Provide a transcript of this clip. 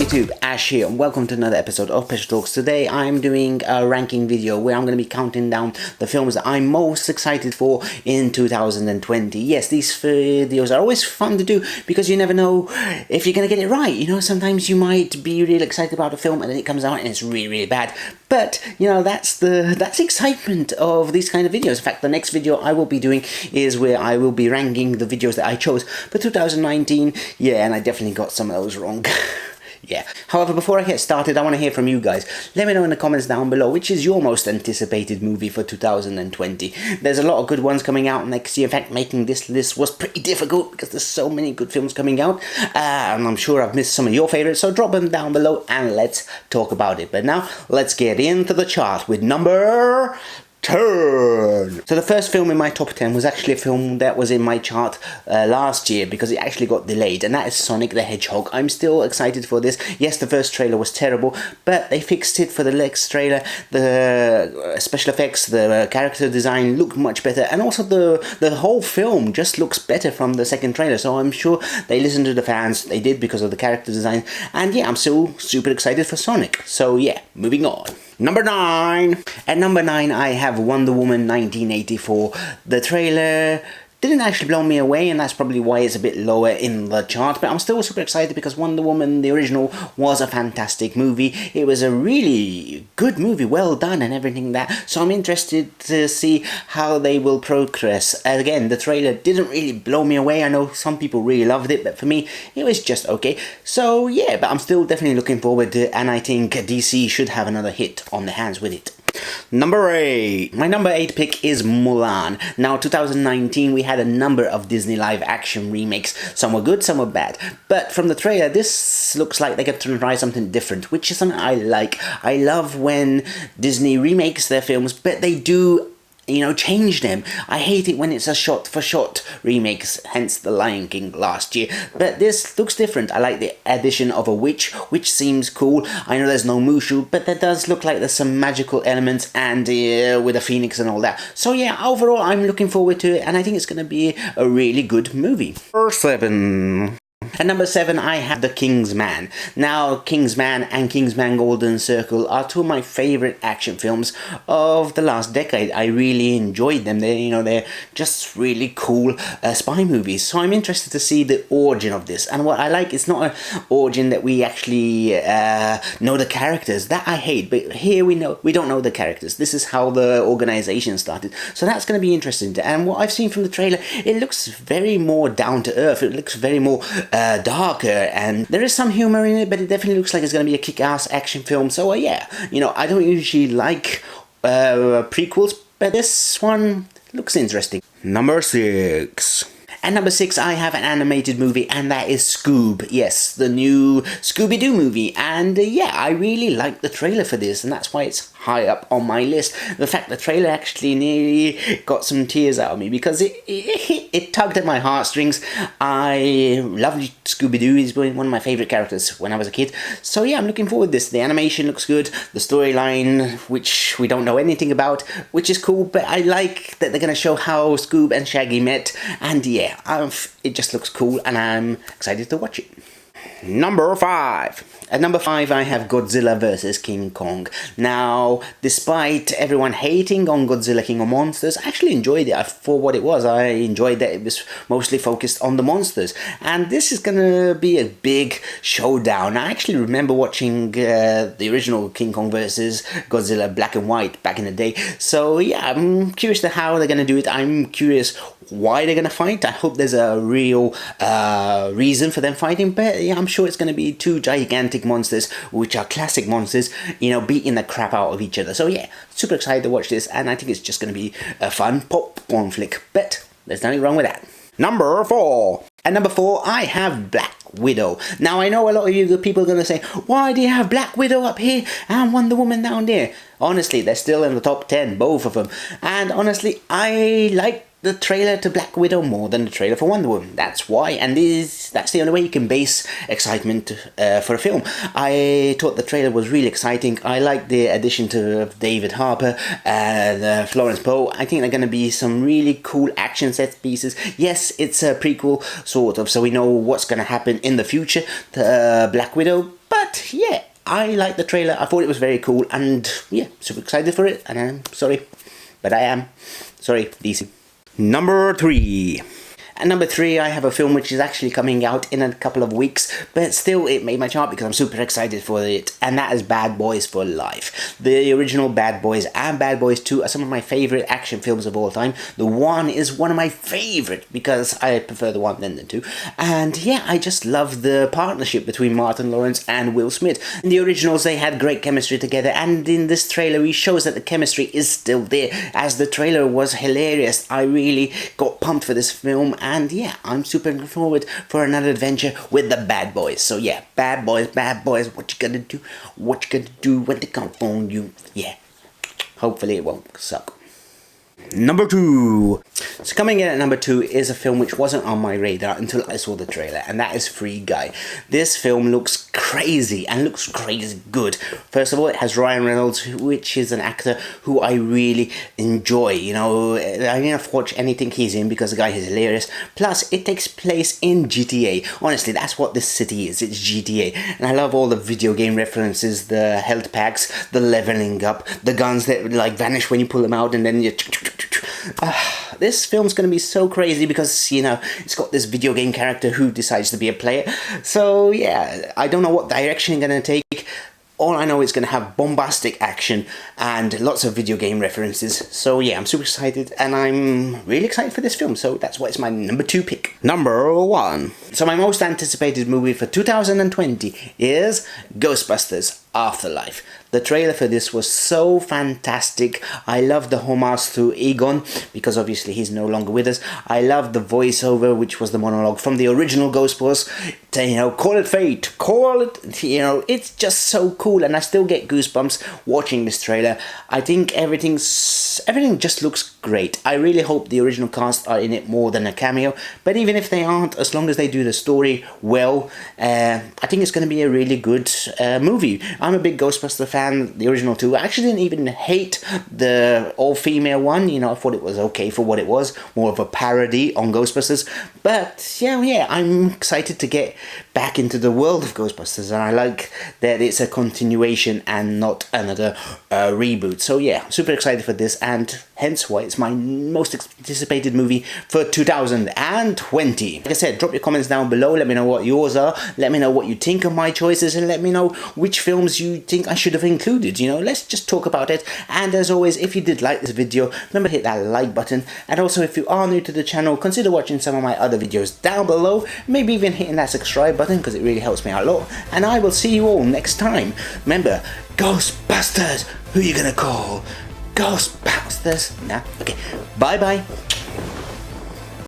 YouTube, Ash here, and welcome to another episode of Special Talks. Today I'm doing a ranking video where I'm going to be counting down the films that I'm most excited for in 2020. Yes, these videos are always fun to do because you never know if you're going to get it right. You know, sometimes you might be really excited about a film and then it comes out and it's really bad. But, you know, that's the excitement of these kind of videos. In fact, the next video I will be doing is where I will be ranking the videos that I chose for 2019. Yeah, and I definitely got some of those wrong. Yeah. However, before I get started, I want to hear from you guys. Let me know in the comments down below which is your most anticipated movie for 2020. There's a lot of good ones coming out next year. In fact, making this list was pretty difficult because there's so many good films coming out. And I'm sure I've missed some of your favorites, so drop them down below and let's talk about it. But now, let's get into the chart with number 10. So the first film in my top 10 was actually a film that was in my chart last year because it actually got delayed, and that is Sonic the Hedgehog. I'm still excited for this. Yes, the first trailer was terrible, but they fixed it for the next trailer. The special effects, the character design looked much better, and also the whole film just looks better from the second trailer, so I'm sure they listened to the fans. They did because of the character design, and yeah, I'm still super excited for Sonic. So yeah, moving on. Number 9. At number 9, I have Wonder Woman 1984. The trailer didn't actually blow me away, and that's probably why it's a bit lower in the chart, but I'm still super excited because Wonder Woman, the original, was a fantastic movie. It was a really good movie, well done and everything that, so I'm interested to see how they will progress. Again, the trailer didn't really blow me away. I know some people really loved it, but for me, it was just okay. So yeah, but I'm still definitely looking forward to it, and I think DC should have another hit on their hands with it. Number 8. My number 8 pick is Mulan. Now, 2019, we had a number of Disney live action remakes. Some were good, some were bad. But from the trailer, this looks like they get to try something different, which is something I like. I love when Disney remakes their films, but they do, you know, change them. I hate it when it's a shot-for-shot remakes, hence The Lion King last year. But this looks different. I like the addition of a witch, which seems cool. I know there's no Mushu, but that does look like there's some magical elements, and with a phoenix and all that. So yeah, overall, I'm looking forward to it, and I think it's going to be a really good movie. Number 7. At number 7, I have The Kingsman. Now, Kingsman and Kingsman Golden Circle are two of my favourite action films of the last decade. I really enjoyed them. They're just really cool spy movies. So I'm interested to see the origin of this. And what I like, it's not an origin that we actually know the characters. That I hate. But here we don't know the characters. This is how the organization started. So that's going to be interesting. And what I've seen from the trailer, it looks very more down to earth. It looks very more darker, and there is some humor in it, but it definitely looks like it's going to be a kick-ass action film. So yeah, you know, I don't usually like prequels, but this one looks interesting. Number 6. At number 6, I have an animated movie, and that is Scoob. Yes, the new Scooby-Doo movie. And yeah, I really like the trailer for this, and that's why it's high up on my list. The fact the trailer actually nearly got some tears out of me because it tugged at my heartstrings. I love Scooby-Doo. He's been one of my favourite characters when I was a kid. So yeah, I'm looking forward to this. The animation looks good. The storyline, which we don't know anything about, which is cool, but I like that they're going to show how Scoob and Shaggy met. And yeah, it just looks cool, and I'm excited to watch it. Number 5. At number 5, I have Godzilla vs. King Kong. Now, despite everyone hating on Godzilla King of Monsters, I actually enjoyed it for what it was. I enjoyed that it was mostly focused on the monsters. And this is gonna be a big showdown. I actually remember watching the original King Kong vs. Godzilla black and white back in the day. So yeah, I'm curious to how they're gonna do it. I'm curious why they're gonna fight. I hope there's a real reason for them fighting, but yeah, I'm sure it's gonna be two gigantic monsters, which are classic monsters, you know, beating the crap out of each other. So yeah, super excited to watch this, and I think it's just gonna be a fun popcorn flick, but there's nothing wrong with that. Number 4. At number 4, I have Black Widow. Now, I know a lot of you people are going to say, why do you have Black Widow up here and Wonder Woman down there? Honestly, they're still in the top 10, both of them. And honestly, I like the trailer to Black Widow more than the trailer for Wonder Woman. That's why, and that's the only way you can base excitement for a film. I thought the trailer was really exciting. I like the addition to David Harbour and Florence Pugh. I think they're going to be some really cool action set pieces. Yes, it's a prequel, sort of, so we know what's going to happen in the future to Black Widow. But But yeah, I liked the trailer. I thought it was very cool, and yeah, super excited for it. And I'm sorry, but I am. Sorry, DC. Number 3. At number 3, I have a film which is actually coming out in a couple of weeks, but still it made my chart because I'm super excited for it, and that is Bad Boys for Life. The original Bad Boys and Bad Boys 2 are some of my favourite action films of all time. The 1 is one of my favourite because I prefer the 1 than the 2. And yeah, I just love the partnership between Martin Lawrence and Will Smith. In the originals, they had great chemistry together, and in this trailer, he shows that the chemistry is still there, as the trailer was hilarious. I really got pumped for this film, and yeah, I'm super looking forward for another adventure with the Bad Boys. So yeah, Bad Boys, what you gonna do? What you gonna do when they come on you? Yeah, hopefully it won't suck. Number 2. So coming in at number 2 is a film which wasn't on my radar until I saw the trailer, and that is Free Guy. This film looks crazy and looks crazy good. First of all, it has Ryan Reynolds, which is an actor who I really enjoy. You know, I didn't watch anything he's in because the guy is hilarious. Plus, it takes place in GTA. Honestly, that's what this city is. It's GTA. And I love all the video game references, the health packs, the leveling up, the guns that like vanish when you pull them out, and then you... This film's going to be so crazy because, you know, it's got this video game character who decides to be a player. So, yeah, I don't know what direction it's going to take. All I know is going to have bombastic action and lots of video game references. So, yeah, I'm super excited, and I'm really excited for this film. So, that's why it's my number 2 pick. Number 1. So, my most anticipated movie for 2020 is Ghostbusters Afterlife. The trailer for this was so fantastic. I love the homage to Egon, because obviously he's no longer with us. I love the voiceover, which was the monologue from the original Ghostbusters. You know, call it fate, call it, you know, it's just so cool, and I still get goosebumps watching this trailer. I think everything just looks great. I really hope the original cast are in it more than a cameo, but even if they aren't, as long as they do the story well, I think it's going to be a really good movie. I'm a big Ghostbuster fan, the original 2. I actually didn't even hate the all-female one. You know, I thought it was okay for what it was, more of a parody on Ghostbusters. But yeah, I'm excited to get back into the world of Ghostbusters, and I like that it's a continuation and not another reboot. So yeah, super excited for this, and hence why it's my most anticipated movie for 2020. Like I said, drop your comments down below, let me know what yours are, let me know what you think of my choices, and let me know which films you think I should have included. You know, let's just talk about it. And as always, if you did like this video, remember to hit that like button, and also if you are new to the channel, consider watching some of my other videos down below, maybe even hitting that subscribe button, because it really helps me out a lot. And I will see you all next time. Remember, Ghostbusters, who you gonna call? Ghostbusters. Nah, okay, bye bye.